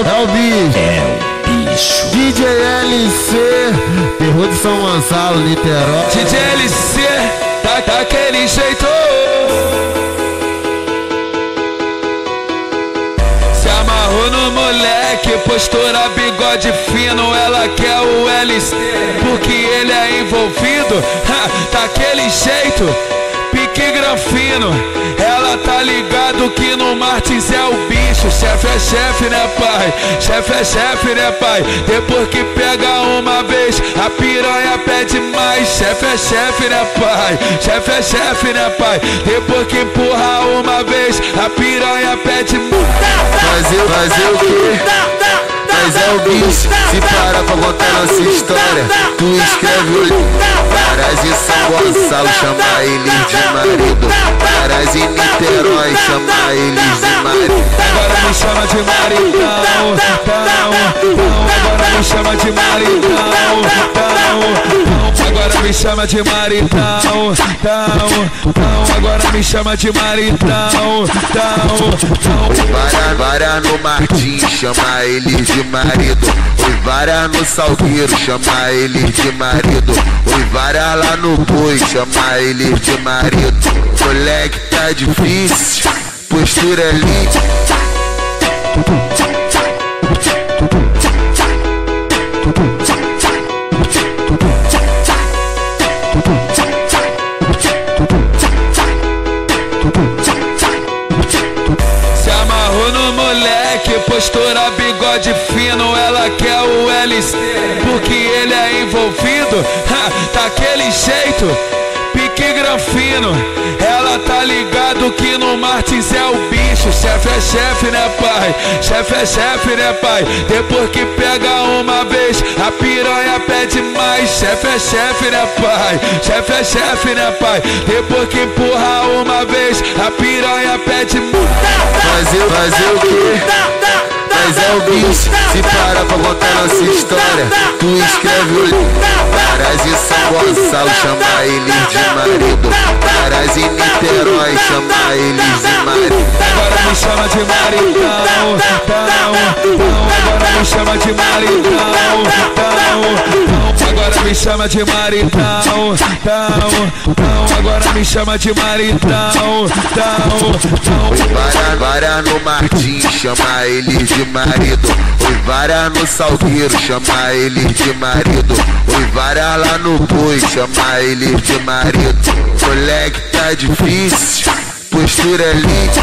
o bicho. É o bicho. DJ LC, terror de São Gonçalo, Niterói. DJ LC, tá daquele jeito. Se amarrou no moleque, postura, bigode fino. Ela quer o LC, porque ele é envolvido. Daquele jeito, pique granfino. Ela tá ligado que no Martins é o bicho. Chefe é chefe, né pai? Chefe é chefe, né pai? Depois que pega uma vez, a piranha pede mais. Chefe é chefe, né pai? Chefe é chefe, né pai? Depois que empurra uma vez, a piranha pede mais. Fazer o quê? Mas é o bicho, se para pra contar nossa história, tu escreve o caras em São Gonçalo, chama eles de marido. Caras em Niterói, chama eles de marido. Agora me chama de maridão, agora me chama de maridão, agora me chama de maridão, agora me chama de maridão. Vara no Martins, chama eles de marido. Oi, vara no Salgueiro, chama eles de marido. Oi, vara lá no Boi, chama eles de marido. Moleque tá difícil, postura é linda. Se amarrou no moleque, postura, bigode fino. Ela quer o LC, porque ele é envolvido. Daquele jeito, pique granfino. Ela tá ligado que no Martins é o bicho. Chefe é chefe, né pai? Chefe é chefe, né pai? Depois que pega uma vez, a piranha pede mais. Chefe é chefe, né pai? Chefe é chefe, né pai? Depois que empurra uma vez, a piranha pede mais. Fazer o quê? Mas é o bicho, se para pra contar nossa história, tu escreve o caras em São Gonçalo, chama eles de marido. Caras em Niterói, chama eles de marido. Agora me chama de maridão, agora me chama de maridão, agora me chama de maridão, agora me chama de maridão. Vara no Martins, chama eles de marido. Oi, vara no Salgueiro, chama eles de marido. Oi, vara lá no Boi, chama eles de marido. Moleque tá difícil, postura é linda.